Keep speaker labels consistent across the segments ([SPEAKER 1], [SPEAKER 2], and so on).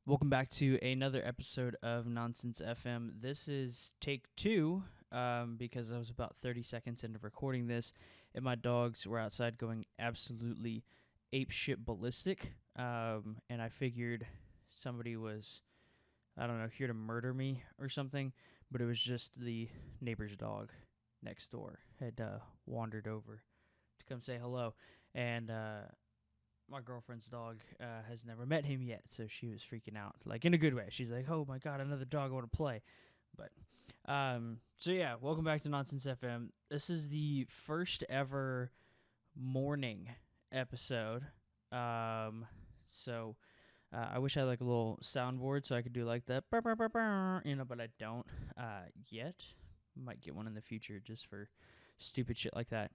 [SPEAKER 1] Welcome back to another episode of Nonsense FM. This is take two because I was about 30 seconds into recording this, and my dogs were outside going absolutely apeshit ballistic. And I figured somebody was, I don't know, here to murder me or something, but it was just the neighbor's dog next door had wandered over to come say hello. And my girlfriend's dog has never met him yet, so she was freaking out, like in a good way. She's like, "Oh my god, another dog! I want to play." But so yeah, welcome back to Nonsense FM. This is the first ever morning episode. So I wish I had like a little soundboard so I could do like that, but I don't yet. Might get one in the future just for stupid shit like that.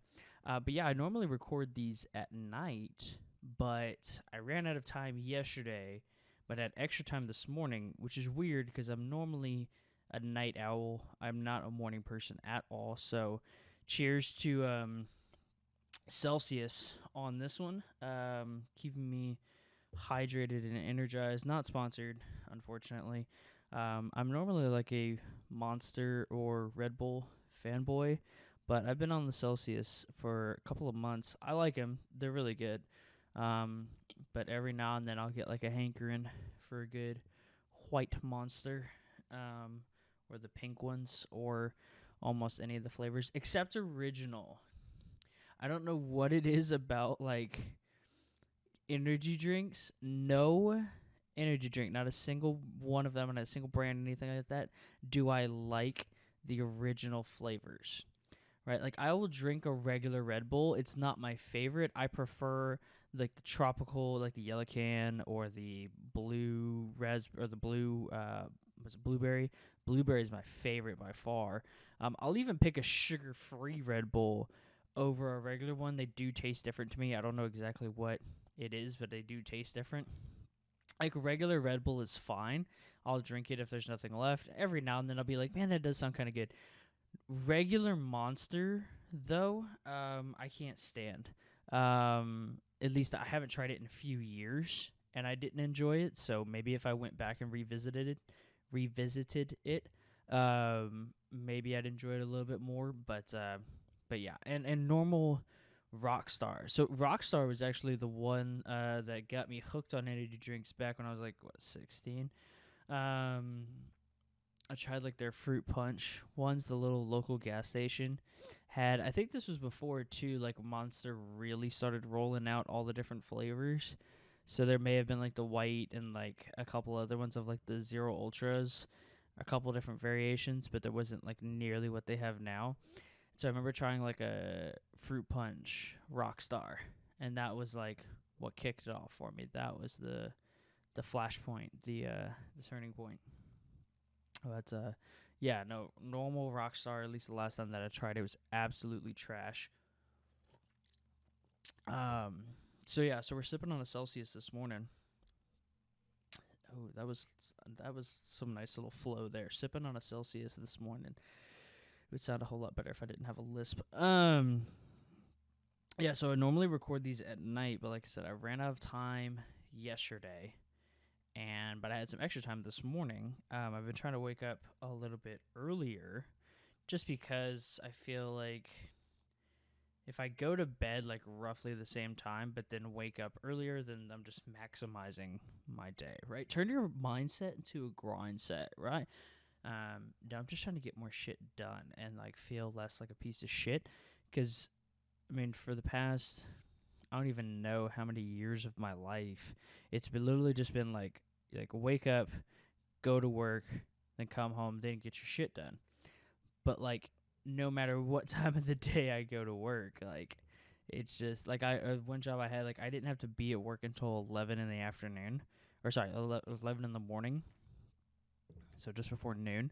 [SPEAKER 1] But yeah, I normally record these at night, but I ran out of time yesterday, but had extra time this morning, which is weird because I'm normally a night owl. I'm not a morning person at all. So cheers to Celsius on this one, keeping me hydrated and energized. Not sponsored, unfortunately. I'm normally like a Monster or Red Bull fanboy, but I've been on the Celsius for a couple of months. I like them; they're really good. Um, but every now and then I'll get like a hankering for a good white Monster, or the pink ones, or almost any of the flavors except original. I don't know what it is about like energy drinks. No energy drink, not a single one of them, not a single brand, anything like that, do I like the original flavors. Right? Like I will drink a regular Red Bull. It's not my favorite. I prefer like the tropical, like the yellow can or the blue res or the blue what's it, blueberry. Blueberry is my favorite by far. I'll even pick a sugar-free Red Bull over a regular one. They do taste different to me. I don't know exactly what it is, but they do taste different. Like regular Red Bull is fine. I'll drink it if there's nothing left. Every now and then I'll be like, man, that does sound kind of good. Regular Monster, though, I can't stand. At least I haven't tried it in a few years, and I didn't enjoy it. So maybe if I went back and revisited it, maybe I'd enjoy it a little bit more. But yeah, and normal Rockstar. So Rockstar was actually the one that got me hooked on energy drinks back when I was like 16. Um, I tried like their fruit punch ones, the little local gas station had. I think this was before too, like Monster really started rolling out all the different flavors. So there may have been like the white and like a couple other ones of like the Zero Ultras, a couple different variations, but there wasn't like nearly what they have now. So I remember trying like a fruit punch Rockstar, and that was like what kicked it off for me. That was the flashpoint, the turning point. But yeah, no, normal Rockstar. At least the last time that I tried it was absolutely trash. Um, so yeah, so we're sipping on a Celsius this morning. Oh, that was some nice little flow there. Sipping on a Celsius this morning. It would sound a whole lot better if I didn't have a lisp. Yeah, so I normally record these at night, but like I said, I ran out of time yesterday, but I had some extra time this morning. I've been trying to wake up a little bit earlier, just because I feel like if I go to bed like roughly the same time, but then wake up earlier, then I'm just maximizing my day. Right? Turn your mindset into a grind set. Right? No, I'm just trying to get more shit done and like feel less like a piece of shit. Because I mean, for the past, I don't even know how many years of my life, it's been literally just been like wake up, go to work, then come home, then get your shit done. But like no matter what time of the day I go to work, like it's just like one job I had, like I didn't have to be at work until 11 in the afternoon, or sorry, 11 in the morning, so just before noon.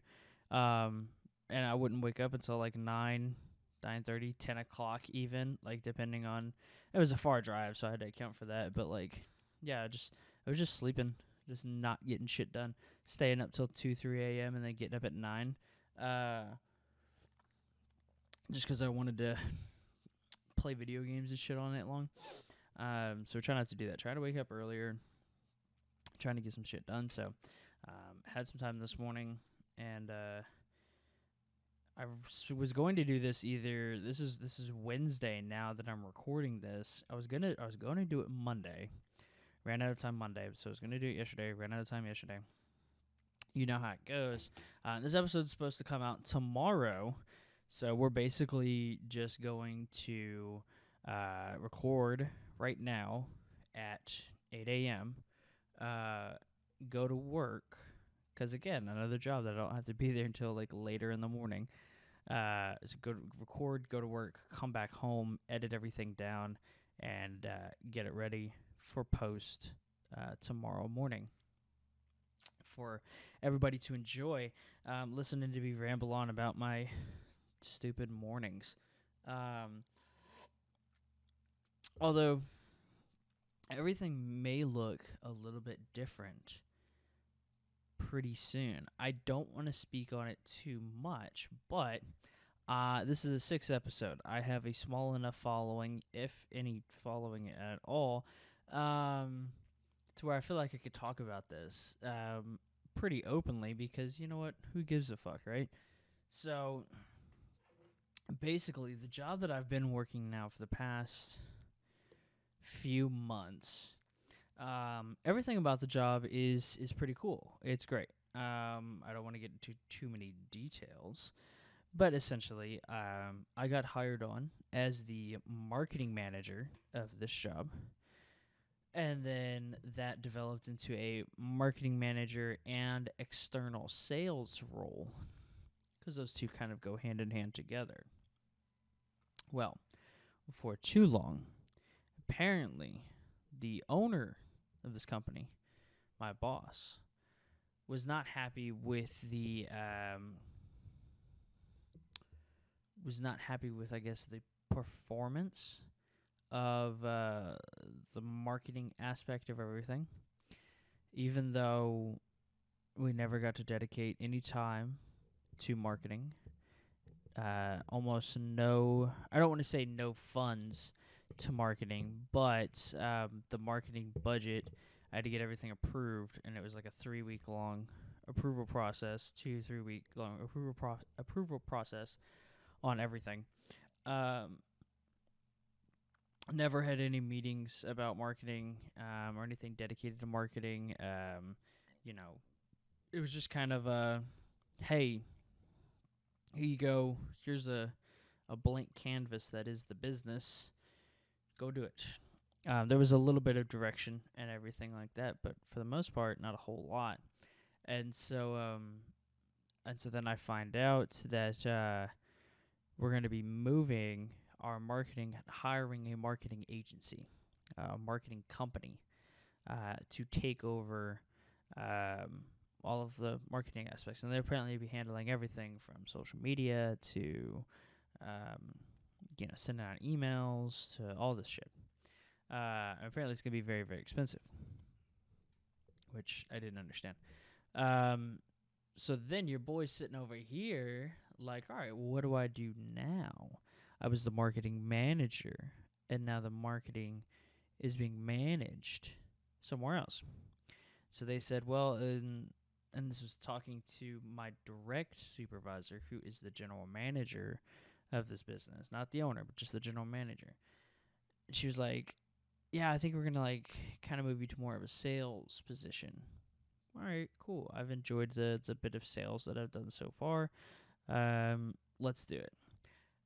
[SPEAKER 1] Um, and I wouldn't wake up until like 9:30, 10 o'clock even, like depending on. It was a far drive, so I had to account for that. But like, yeah, I was just sleeping, just not getting shit done, staying up till 2, 3 a.m. and then getting up at 9. Just because I wanted to play video games and shit all night long. So try not to do that. Try to wake up earlier. trying to get some shit done. So had some time this morning, and was going to do this either. This is Wednesday now that I'm recording this. I was gonna do it Monday. Ran out of time Monday, so I was gonna do it yesterday. Ran out of time yesterday. You know how it goes. This episode's supposed to come out tomorrow, so we're basically just going to record right now at 8 a.m. Go to work, because again, another job that I don't have to be there until like later in the morning. So go to record, go to work, come back home, edit everything down, and get it ready for post tomorrow morning for everybody to enjoy. Listening to me ramble on about my stupid mornings. Although everything may look a little bit different pretty soon. I don't want to speak on it too much, but this is the 6th episode. I have a small enough following, if any following at all, to where I feel like I could talk about this pretty openly, because you know what? Who gives a fuck, right? So basically, the job that I've been working now for the past few months, everything about the job is pretty cool. It's great. I don't want to get into too many details, but essentially, I got hired on as the marketing manager of this job. And then that developed into a marketing manager and external sales role, because those two kind of go hand in hand together. Well, before too long, apparently the owner of this company, my boss, was not happy with I guess, the performance of the marketing aspect of everything, even though we never got to dedicate any time to marketing. Almost no, I don't want to say no funds to marketing, but the marketing budget, I had to get everything approved, and it was like a 3-week long approval process, 2-3 week long approval process on everything. Never had any meetings about marketing or anything dedicated to marketing. It was just kind of hey, here you go. Here's a blank canvas that is the business. Go do it. There was a little bit of direction and everything like that, but for the most part, not a whole lot. And so then I find out that we're going to be moving our marketing, hiring a marketing agency, a marketing company, to take over all of the marketing aspects. And they'll apparently be handling everything from social media to, sending out emails to all this shit. Apparently it's going to be very, very expensive, which I didn't understand. So then your boy's sitting over here like, all right, what do I do now? I was the marketing manager, and now the marketing is being managed somewhere else. So they said, well, and this was talking to my direct supervisor, who is the general manager of this business, not the owner, but just the general manager. And she was like, yeah, I think we're going to kind of move you to more of a sales position. All right, cool. I've enjoyed the bit of sales that I've done so far. Let's do it.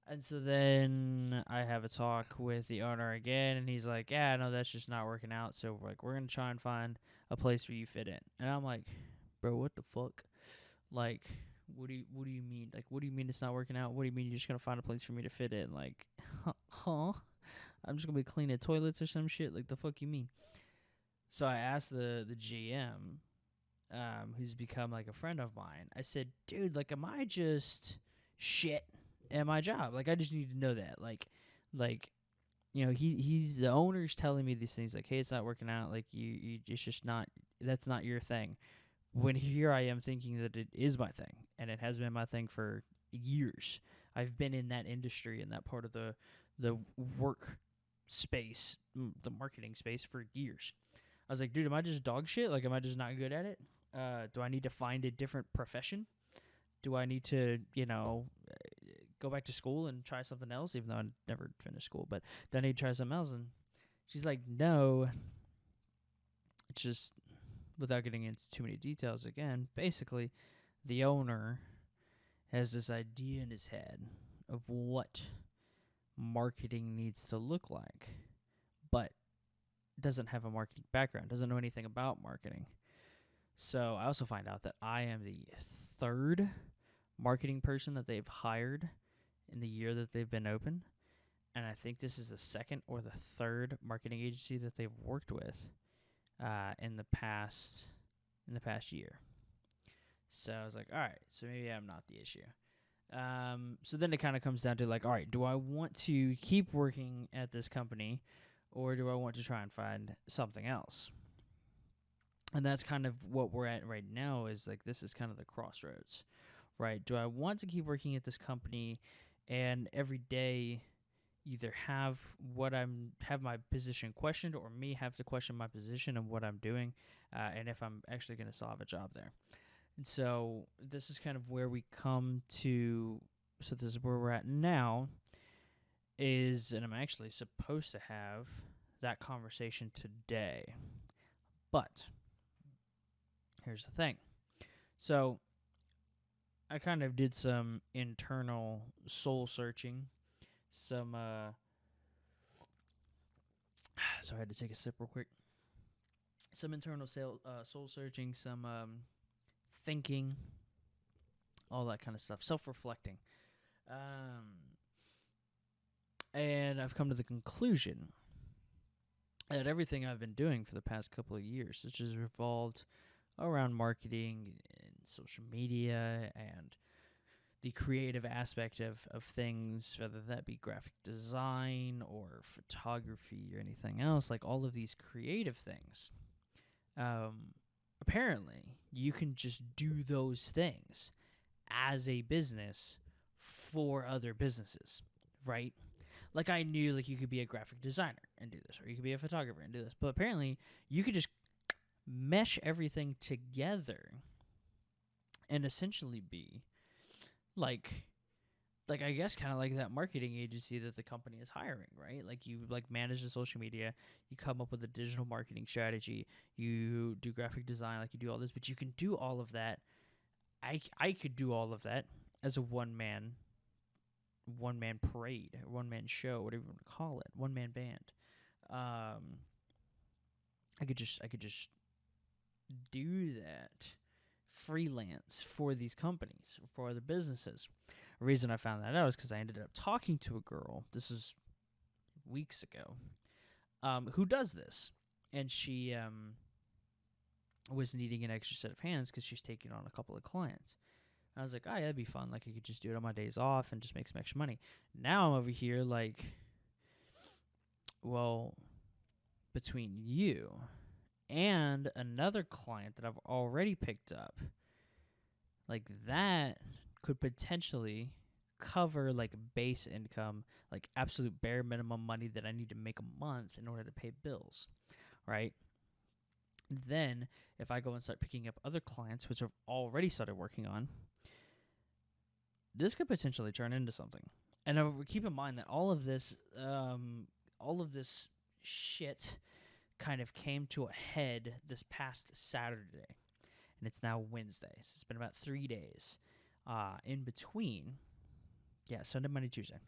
[SPEAKER 1] And so then I have a talk with the owner again, and he's like, yeah, no, that's just not working out. So we're going to try and find a place where you fit in. And I'm like, bro, what the fuck? What do you mean? What do you mean it's not working out? What do you mean you're just going to find a place for me to fit in? Huh? I'm just going to be cleaning toilets or some shit? The fuck you mean? So I asked the GM, who's become a friend of mine. I said, dude, am I just shit at my job? I just need to know that. He's the owner's telling me these things hey, it's not working out. You it's just not, that's not your thing. When here I am thinking that it is my thing, and it has been my thing for years. I've been in that industry, in that part of the work space, the marketing space, for years. I was like, dude, am I just dog shit? Like, am I just not good at it? Do I need to find a different profession? Do I need to, go back to school and try something else, even though I never finished school? But do I need to try something else? And she's like, no. It's just, without getting into too many details again, basically, the owner has this idea in his head of what marketing needs to look like, but doesn't have a marketing background, doesn't know anything about marketing. So I also find out that I am the third marketing person that they've hired in the year that they've been open. And I think this is the second or the third marketing agency that they've worked with in the past year. So I was like, all right, so maybe I'm not the issue. So then it kind of comes down to like, all right, do I want to keep working at this company, or do I want to try and find something else? And that's kind of what we're at right now, is like, this is kind of the crossroads, right? Do I want to keep working at this company and every day either have my position questioned, or me have to question my position and what I'm doing, and if I'm actually going to still have a job there? And so this is kind of where we come to. So this is where we're at now. And I'm actually supposed to have that conversation today. But here's the thing. So I kind of did some internal soul searching. Sorry, I had to take a sip real quick. Some internal soul searching, some thinking, all that kind of stuff, self-reflecting. And I've come to the conclusion that everything I've been doing for the past couple of years has just revolved around marketing and social media and the creative aspect of things, whether that be graphic design or photography or anything else, like all of these creative things. Apparently, you can just do those things as a business for other businesses, right? Like, I knew, like, you could be a graphic designer and do this, or you could be a photographer and do this, but apparently you could just mesh everything together and essentially be like I guess kind of like that marketing agency that the company is hiring, right? Like, you like manage the social media, you come up with a digital marketing strategy, you do graphic design, like you do all this, but you can do all of that. I could do all of that as a one man parade, or one man show, whatever you want to call it, one man band. I could just do that freelance for these companies, for other businesses. The reason I found that out is because I ended up talking to a girl. This was weeks ago. Who does this, and she was needing an extra set of hands because she's taking on a couple of clients. I was like, oh, yeah, that'd be fun. Like, I could just do it on my days off and just make some extra money. Now I'm over here like, well, between you and another client that I've already picked up, like, that could potentially cover like base income, like absolute bare minimum money that I need to make a month in order to pay bills, right? Then if I go and start picking up other clients, which I've already started working on, this could potentially turn into something. And keep in mind that all of this shit kind of came to a head this past Saturday, and it's now Wednesday. So it's been about 3 days in between. Yeah, Sunday, Monday, Tuesday.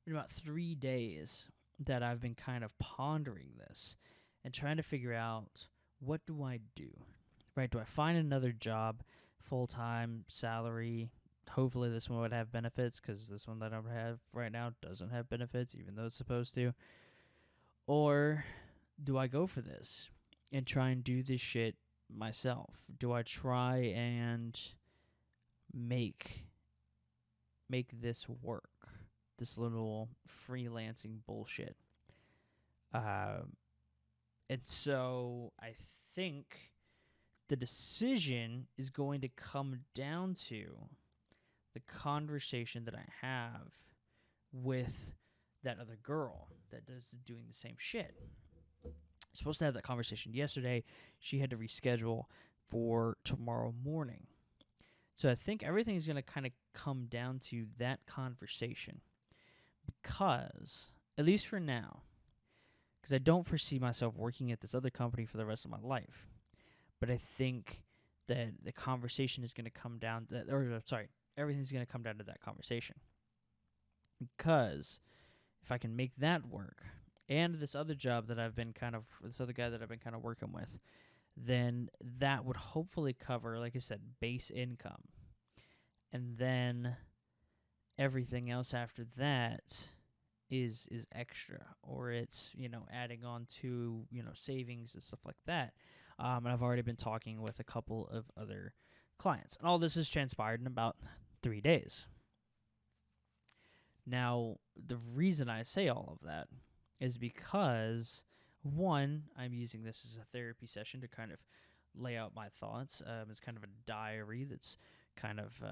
[SPEAKER 1] Been about 3 days that I've been kind of pondering this and trying to figure out, what do I do? Right? Do I find another job, full-time, salary? Hopefully this one would have benefits, because this one that I have right now doesn't have benefits, even though it's supposed to. Or do I go for this and try and do this shit myself? Do I try and make this work, this little freelancing bullshit? And so I think the decision is going to come down to the conversation that I have with that other girl that is doing the same shit. Supposed to have that conversation yesterday. She had to reschedule for tomorrow morning. So I think everything is going to kind of come down to that conversation because, at least for now, because I don't foresee myself working at this other company for the rest of my life. But I think that the conversation is going to come down to that, or sorry, everything's going to come down to that conversation. Because if I can make that work, and this other job that this other guy that I've been kind of working with, then that would hopefully cover, like I said, base income. And then everything else after that is extra, or it's adding on to savings and stuff like that. And I've already been talking with a couple of other clients, and all this has transpired in about 3 days. Now, the reason I say all of that is because, one, I'm using this as a therapy session to kind of lay out my thoughts. It's kind of a diary that's kind of,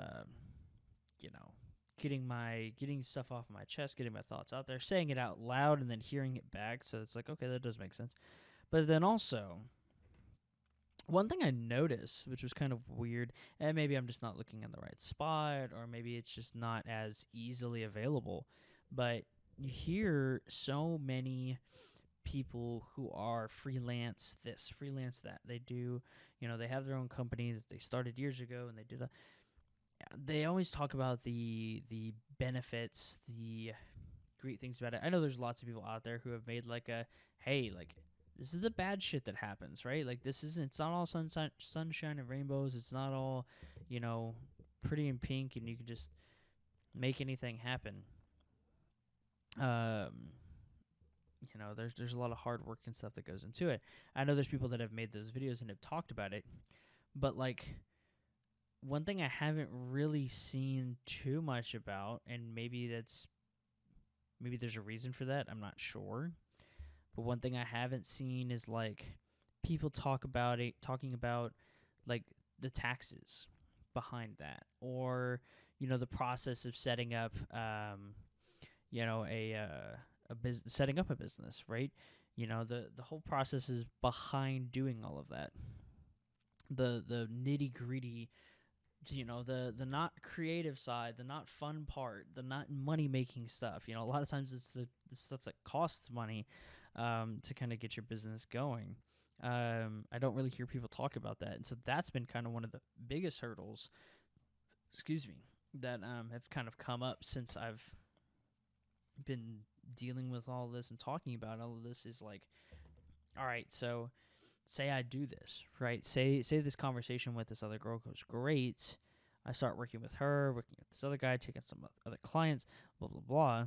[SPEAKER 1] getting stuff off my chest, getting my thoughts out there, saying it out loud, and then hearing it back. So it's like, okay, that does make sense. But then also, one thing I noticed, which was kind of weird, and maybe I'm just not looking in the right spot, or maybe it's just not as easily available, but you hear so many people who are freelance this, freelance that. They do, they have their own company that they started years ago, and they always talk about the benefits, the great things about it. I know there's lots of people out there who have made hey, this is the bad shit that happens, right? Like it's not all sunshine and rainbows. It's not all, pretty and pink, and you can just make anything happen. There's a lot of hard work and stuff that goes into it. I know there's people that have made those videos and have talked about it, but one thing I haven't really seen too much about, and maybe there's a reason for that, I'm not sure. But one thing I haven't seen is people talking about the taxes behind that, or the process of setting up setting up a business, right? The whole process is behind doing all of that. The nitty-gritty, the not creative side, the not fun part, the not money-making stuff. A lot of times it's the stuff that costs money to kind of get your business going. I don't really hear people talk about that, and so that's been kind of one of the biggest hurdles, that have kind of come up since I've been dealing with all this and talking about all of this. Is all right, so say I do this, right? Say this conversation with this other girl goes great. I start working with her, working with this other guy, taking some other clients, blah, blah, blah.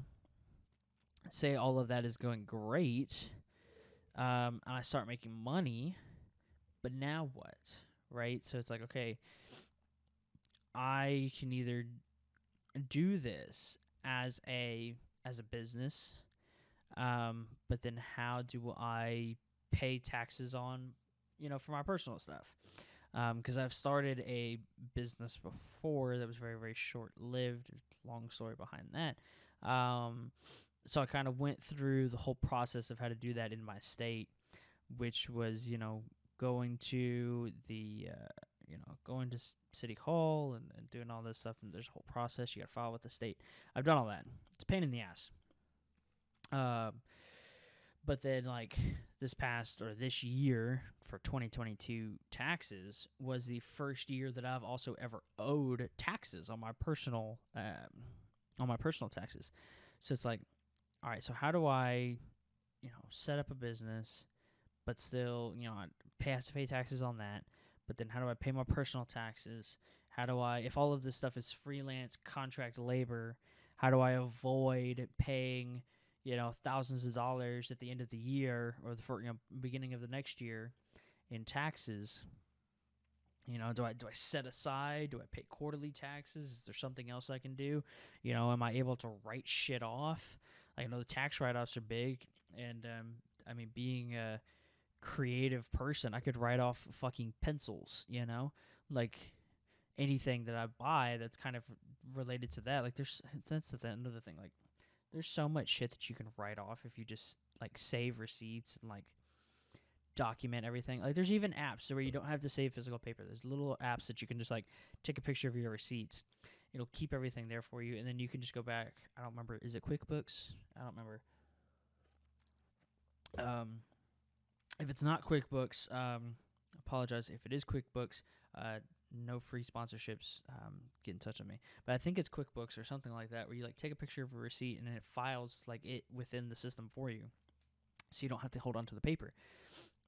[SPEAKER 1] Say all of that is going great, and I start making money, but now what, right? So it's okay, I can either do this as a business, but then how do I pay taxes on, for my personal stuff? Because I've started a business before that was very, very short-lived. Long story behind that. So I kind of went through the whole process of how to do that in my state, which was, going to going to city hall and doing all this stuff. And there's a whole process. You got to file with the state. I've done all that. It's a pain in the ass. But then, this year for 2022 taxes was the first year that I've also ever owed taxes on my personal taxes. So it's all right, so how do I, set up a business, but still, I have to pay taxes on that. But then how do I pay my personal taxes? How do I, if all of this stuff is freelance contract labor, how do I avoid paying thousands of dollars at the end of the year or the beginning of the next year in taxes? Do I set aside? Do I pay quarterly taxes? Is there something else I can do? Am I able to write shit off? I know the tax write-offs are big, and being a creative person, I could write off fucking pencils. Anything that I buy that's kind of related to that. That's another thing. There's so much shit that you can write off if you just save receipts and document everything. Like there's even apps where you don't have to save physical paper. There's little apps that you can just like take a picture of your receipts. It'll keep everything there for you, and then you can just go back. I don't remember. Is it QuickBooks? I don't remember. Um, if it's not QuickBooks, apologize. If it is QuickBooks, no free sponsorships. Get in touch with me. But I think it's QuickBooks or something like that, where you like take a picture of a receipt and then it files like it within the system for you, so you don't have to hold on to the paper.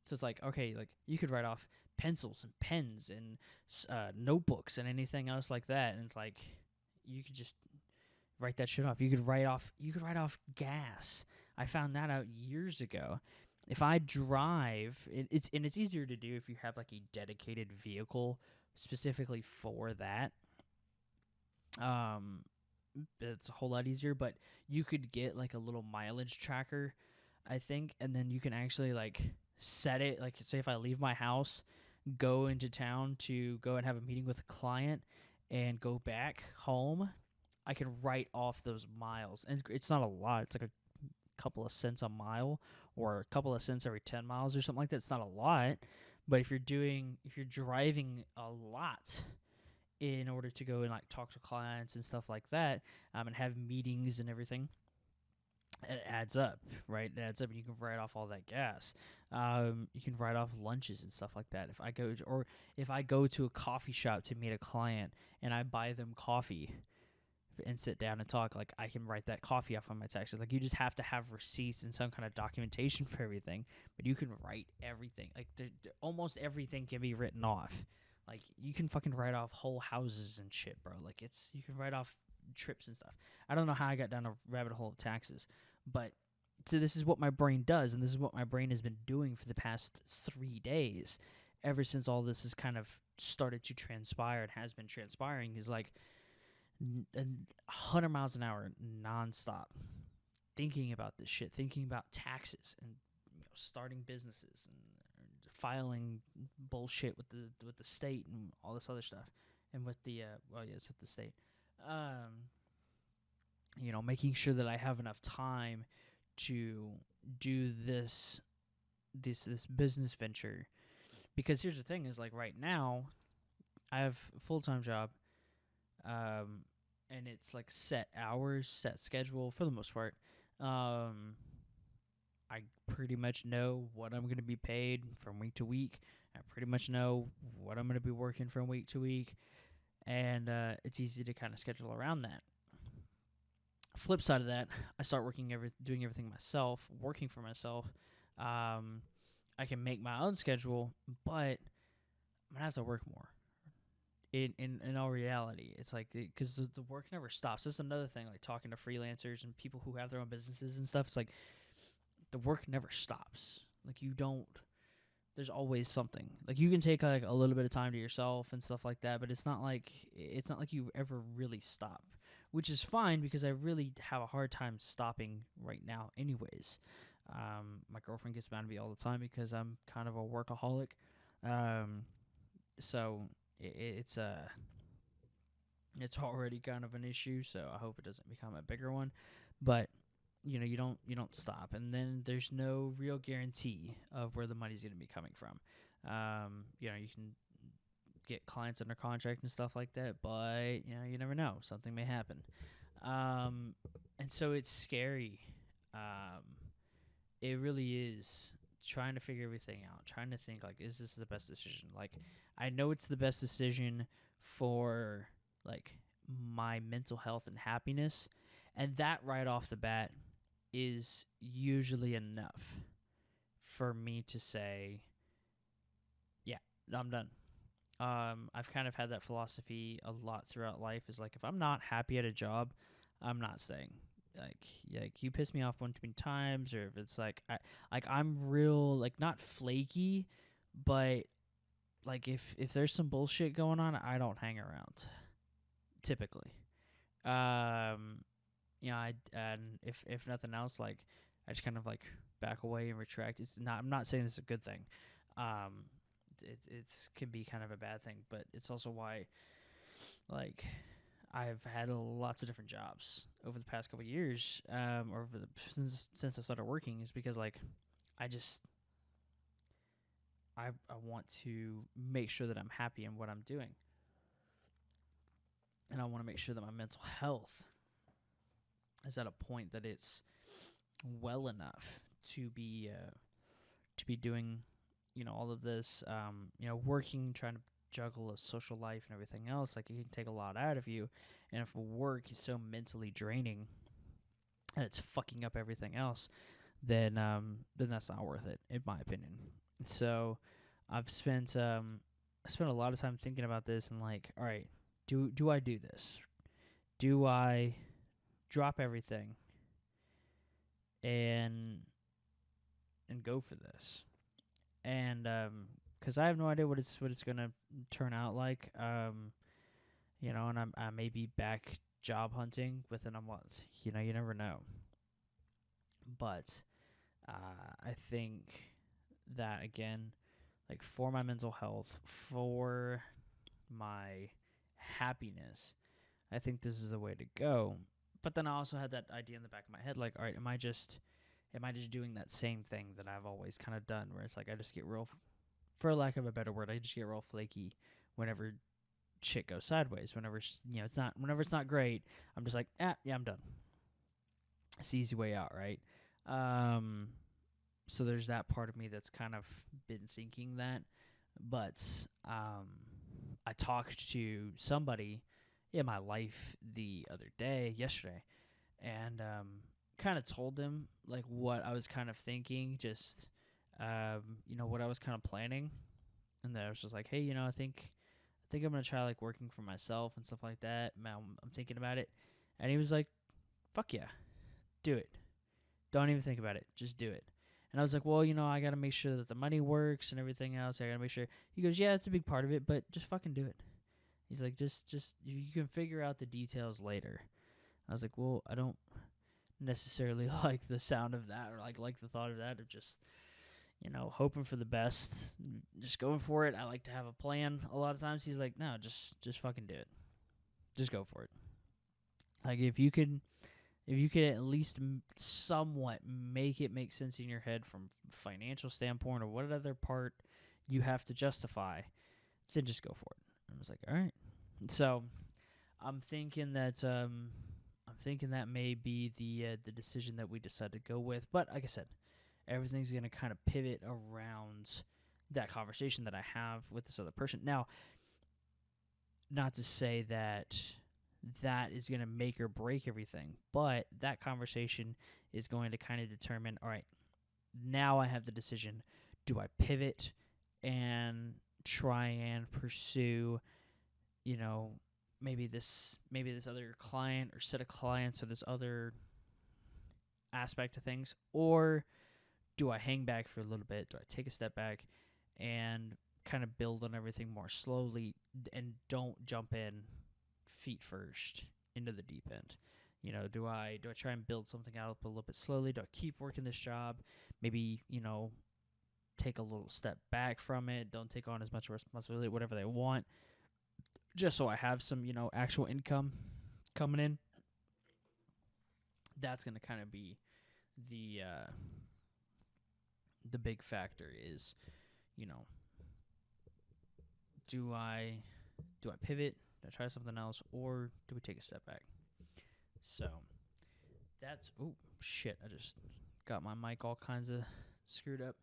[SPEAKER 1] So it's like, okay, like you could write off pencils and pens and notebooks and anything else like that, and it's like you could just write that shit off. You could write off gas. I found that out years ago. If I drive, it's easier to do if you have like a dedicated vehicle specifically for that. Um, it's a whole lot easier, but you could get like a little mileage tracker, I think, and then you can actually like set it. Like, say if I leave my house, go into town to go and have a meeting with a client, and go back home, I can write off those miles, and it's not a lot. It's like a couple of cents a mile, or a couple of cents every 10 miles or something like that. It's not a lot, but if you're driving a lot in order to go and like talk to clients and stuff like that, and have meetings and everything, it adds up, right? It adds up, and you can write off all that gas. You can write off lunches and stuff like that. If I go to a coffee shop to meet a client and I buy them coffee and sit down and talk, like I can write that coffee off on my taxes. Like you just have to have receipts and some kind of documentation for everything, but you can write everything. Like almost everything can be written off. Like you can fucking write off whole houses and shit, bro. Like you can write off trips and stuff. I don't know how I got down a rabbit hole of taxes, but so this is what my brain does, and this is what my brain has been doing for the past 3 days, ever since all this has kind of started to transpire and has been transpiring, is like 100 miles an hour nonstop, thinking about this shit, thinking about taxes and starting businesses and filing bullshit with the state and all this other stuff, and with the it's with the state. Making sure that I have enough time to do this business venture, because here's the thing: is like right now, I have a full-time job, and it's like set hours, set schedule for the most part. I pretty much know what I'm going to be paid from week to week. I pretty much know what I'm going to be working from week to week, and it's easy to kind of schedule around that. Flip side of that, I start doing everything myself, working for myself. I can make my own schedule, but I'm gonna have to work more. In all reality, it's like because the work never stops. This is another thing, like talking to freelancers and people who have their own businesses and stuff. It's like the work never stops. Like there's always something. Like you can take like a little bit of time to yourself and stuff like that, but it's not like you ever really stop, which is fine because I really have a hard time stopping right now anyways. My girlfriend gets mad at me all the time because I'm kind of a workaholic. So it's already kind of an issue, so I hope it doesn't become a bigger one. But you don't stop, and then there's no real guarantee of where the money's going to be coming from. You can get clients under contract and stuff like that, but you never know, something may happen. And so it's scary. It really is, trying to figure everything out, trying to think like, is this the best decision? Like, I know it's the best decision for like my mental health and happiness, and that right off the bat is usually enough for me to say, yeah, I'm done. I've kind of had that philosophy a lot throughout life, is like, if I'm not happy at a job, I'm not staying. Like you piss me off one too many times, or if it's like I'm real, like, not flaky, but like if there's some bullshit going on, I don't hang around typically. And if nothing else, like I just kind of like back away and retract. I'm not saying this is a good thing. It's can be kind of a bad thing, but it's also why, like, I've had lots of different jobs over the past couple of years, since I started working, is because like I just I want to make sure that I'm happy in what I'm doing, and I want to make sure that my mental health is at a point that it's well enough to be doing, all of this, working, trying to juggle a social life and everything else. Like, it can take a lot out of you, and if work is so mentally draining and it's fucking up everything else, then that's not worth it, in my opinion. So, I've spent a lot of time thinking about this and like, all right, do I do this? Do I drop everything and go for this? And because I have no idea what it's gonna turn out like. And I may be back job hunting within a month. You never know. But I think that, again, like, for my mental health, for my happiness, I think this is the way to go. But then I also had that idea in the back of my head, like, all right, am I just doing that same thing that I've always kind of done, where it's like I just get real, for lack of a better word, I just get real flaky whenever shit goes sideways. Whenever it's not great, I'm just like, yeah, I'm done. It's the easy way out, right? Um, so there's that part of me that's kind of been thinking that, but I talked to somebody in my life yesterday, and kind of told them like what I was kind of thinking, just what I was kind of planning, and then I was just like, hey, I think I'm gonna try like working for myself and stuff like that. I'm thinking about it, and he was like, fuck yeah, do it. Don't even think about it. Just do it. And I was like, well, I got to make sure that the money works and everything else. I got to make sure. He goes, yeah, it's a big part of it, but just fucking do it. He's like, just you can figure out the details later. I was like, well, I don't necessarily like the sound of that, or like the thought of that, of just, hoping for the best, just going for it. I like to have a plan a lot of times. He's like, no, just fucking do it. Just go for it. Like, if you could at least somewhat make it make sense in your head from financial standpoint, or what other part you have to justify, then just go for it. I was like, all right. So I'm thinking that may be the decision that we decide to go with. But like I said, everything's gonna kind of pivot around that conversation that I have with this other person. Now, not to say that is going to make or break everything, but that conversation is going to kind of determine, all right, now I have the decision. Do I pivot and try and pursue, maybe this other client or set of clients, or this other aspect of things, or do I hang back for a little bit? Do I take a step back and kind of build on everything more slowly, and don't jump in feet first into the deep end? Do I try and build something out a little bit slowly? Do I keep working this job? Maybe, take a little step back from it. Don't take on as much responsibility, whatever they want, just so I have some, actual income coming in. That's going to kind of be the big factor is, you know, do I pivot? Do I try something else, or do we take a step back? So that's shit. I just got my mic all kinds of screwed up.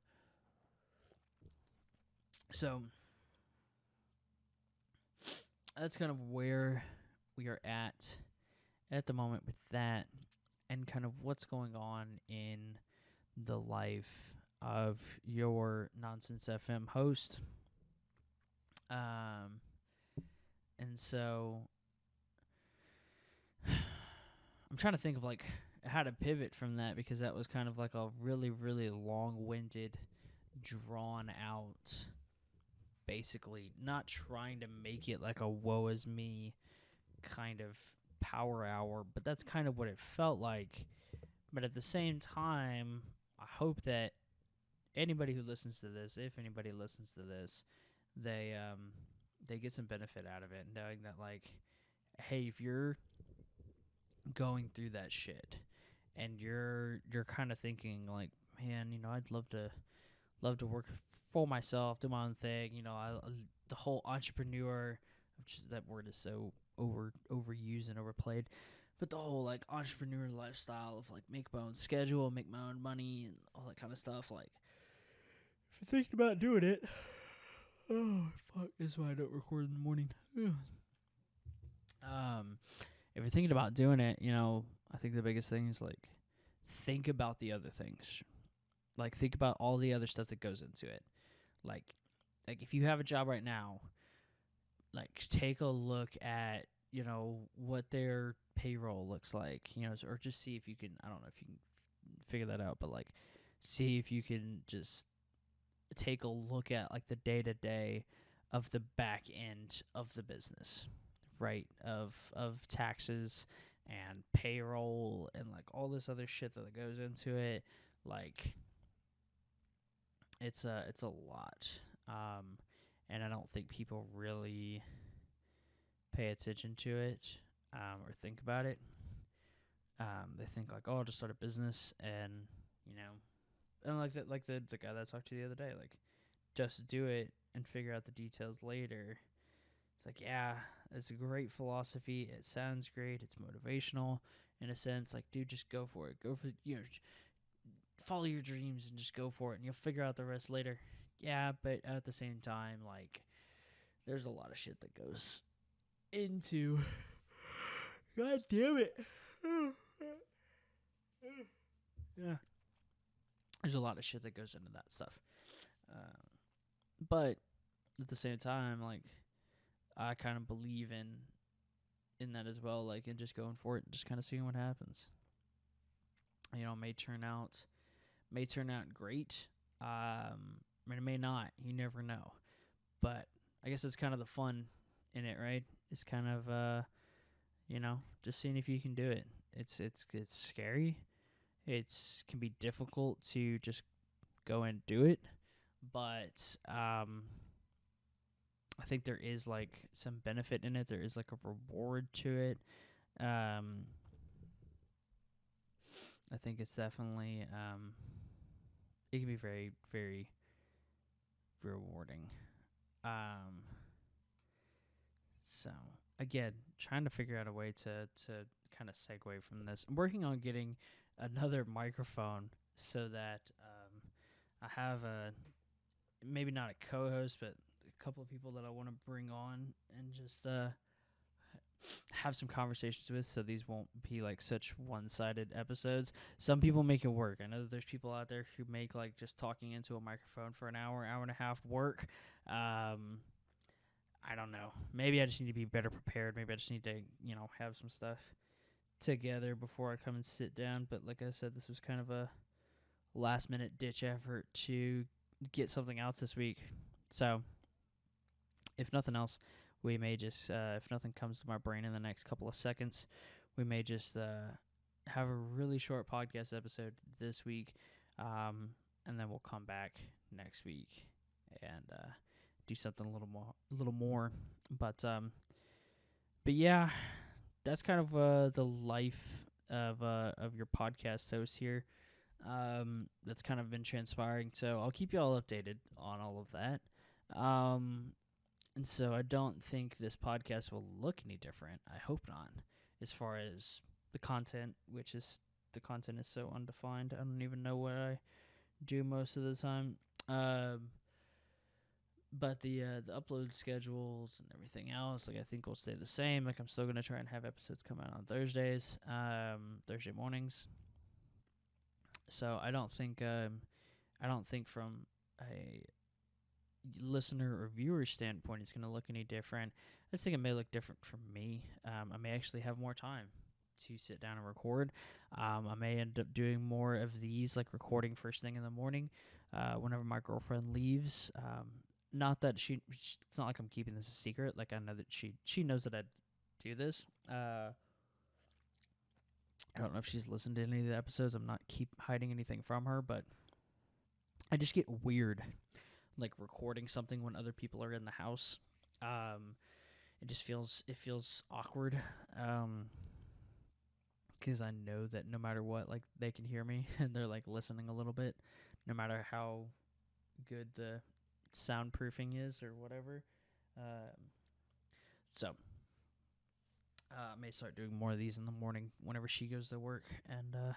[SPEAKER 1] So that's kind of where we are at the moment with that, and kind of what's going on in the life of your Nonsense FM host. And so I'm trying to think of like how to pivot from that, because that was kind of like a really, really long-winded, drawn out, basically not trying to make it like a woe is me kind of power hour, but that's kind of what it felt like. But at the same time, I hope that anybody who listens to this, if anybody listens to this, they get some benefit out of it, knowing that, like, hey, if you're going through that shit and you're kind of thinking like, man, I'd love to work for myself, do my own thing. The whole entrepreneur, which is, that word is so overused and overplayed, but the whole like entrepreneur lifestyle of like make my own schedule, make my own money, and all that kind of stuff. Like, if you're thinking about doing it, oh fuck, this is why I don't record in the morning. If you're thinking about doing it, I think the biggest thing is like think about the other things. Like think about all the other stuff that goes into it. Like if you have a job right now, like take a look at what their payroll looks like, or just see if you can. I don't know if you can figure that out, but like see if you can just take a look at like the day to day of the back end of the business, right? Of taxes and payroll and like all this other shit that goes into it. Like it's a lot. And I don't think people really pay attention to it or think about it. They think like, oh, I'll just start a business and and like the guy that I talked to the other day, like just do it and figure out the details later. It's like, yeah, it's a great philosophy. It sounds great. It's motivational in a sense. Like, dude, just go for it. Go for follow your dreams and just go for it, and you'll figure out the rest later. Yeah, but at the same time, like, there's a lot of shit that goes into. God damn it. Yeah. There's a lot of shit that goes into that stuff. But at the same time, like, I kind of believe in that as well, like, and just going for it and just kind of seeing what happens. May turn out great. I mean, it may not. You never know. But I guess it's kind of the fun in it, right? It's kind of just seeing if you can do it. It's scary. It's can be difficult to just go and do it, but I think there is like some benefit in it. There is like a reward to it. I think it's definitely it can be very, very rewarding. So again, trying to figure out a way to kind of segue from this. I'm working on getting another microphone so that I have maybe not a co-host, but a couple of people that I want to bring on and just have some conversations with, so these won't be like such one-sided episodes. Some people make it work. I know that there's people out there who make like just talking into a microphone for an hour and a half work. I don't know. Maybe I just need to be better prepared. Maybe I just need to, have some stuff together before I come and sit down. But like I said, this was kind of a last-minute ditch effort to get something out this week. So, if nothing else, we may just, if nothing comes to my brain in the next couple of seconds, we may just have a really short podcast episode this week, and then we'll come back next week and do something a little more. But yeah, that's kind of the life of your podcast host here. That's kind of been transpiring. So I'll keep you all updated on all of that. And so I don't think this podcast will look any different. I hope not. As far as the content, the content is so undefined. I don't even know what I do most of the time. But the upload schedules and everything else, like I think will stay the same. Like I'm still gonna try and have episodes come out on Thursdays, Thursday mornings. So I don't think from a listener or viewer standpoint it's gonna look any different. I just think it may look different for me. I may actually have more time to sit down and record. I may end up doing more of these, like recording first thing in the morning, whenever my girlfriend leaves. Not that it's not like I'm keeping this a secret. Like I know that she knows that I do this. I don't know if she's listened to any of the episodes. I'm not hiding anything from her, but I just get weird, like recording something when other people are in the house. It feels awkward. Because I know that no matter what, like they can hear me and they're like listening a little bit, no matter how good the soundproofing is or whatever. So I may start doing more of these in the morning whenever she goes to work and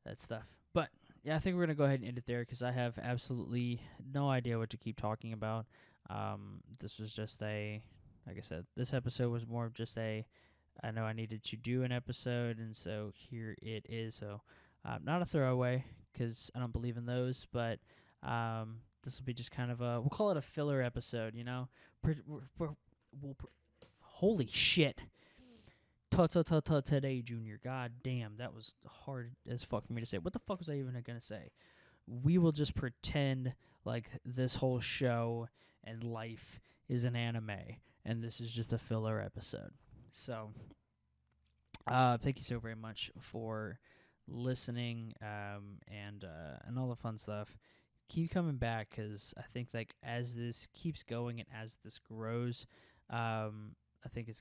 [SPEAKER 1] that stuff. But yeah, I think we're gonna go ahead and end it there because I have absolutely no idea what to keep talking about. This was just like I said, this episode was more of just I know I needed to do an episode, and so here it is. So, not a throwaway because I don't believe in those, but this will be just kind of we'll call it a filler episode, you know? Holy shit. Today, Junior. God damn, that was hard as fuck for me to say. What the fuck was I even gonna say? We will just pretend like this whole show and life is an anime, and this is just a filler episode. So, thank you so very much for listening, and all the fun stuff. Keep coming back because I think like as this keeps going and as this grows, I think it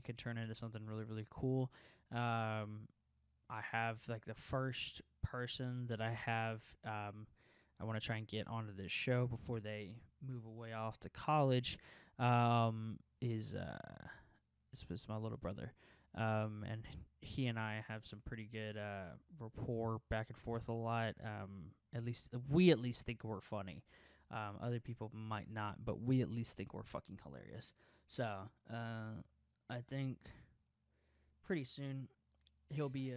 [SPEAKER 1] could turn into something really really cool. I have like the first person that I have. I want to try and get onto this show before they move away off to college. Is my little brother, and he and I have some pretty good rapport back and forth a lot. We at least think we're funny. Other people might not, but we at least think we're fucking hilarious. So I think pretty soon he'll be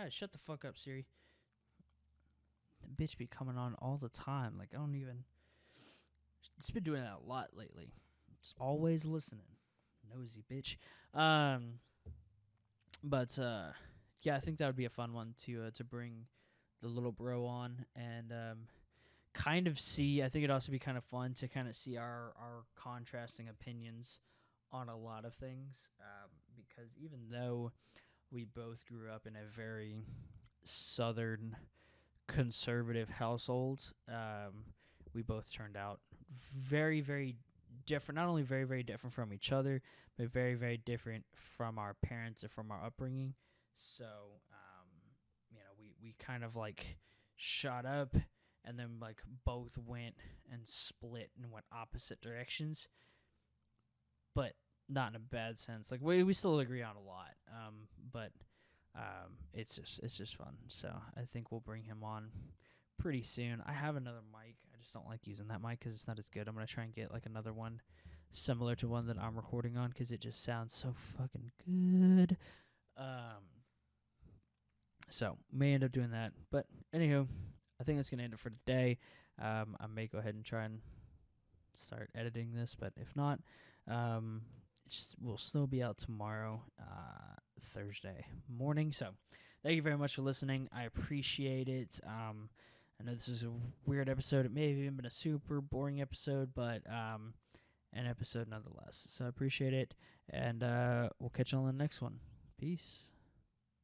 [SPEAKER 1] shut the fuck up, Siri. The bitch be coming on all the time. Like I don't even. It's been doing that a lot lately. It's always listening. Nosy bitch. But yeah, I think that would be a fun one to bring the little bro on and kind of see. I think it'd also be kind of fun to kind of see our contrasting opinions on a lot of things. Because even though we both grew up in a very southern conservative household, we both turned out very very different. Not only very very different from each other, but very very different from our parents and from our upbringing. So we kind of like shot up and then like both went and split and went opposite directions, but not in a bad sense. Like we still agree on a lot, but it's just fun. So I think we'll bring him on pretty soon. I have another mic. I just don't like using that mic because it's not as good. I'm gonna try and get like another one similar to one that I'm recording on because it just sounds so fucking good. So may end up doing that, but anywho, I think that's gonna end it for today. I may go ahead and try and start editing this, but if not, we'll still be out tomorrow, Thursday morning. So thank you very much for listening. I appreciate it. I know this is a weird episode. It may have even been a super boring episode, but an episode nonetheless. So I appreciate it, and we'll catch you on the next one. Peace.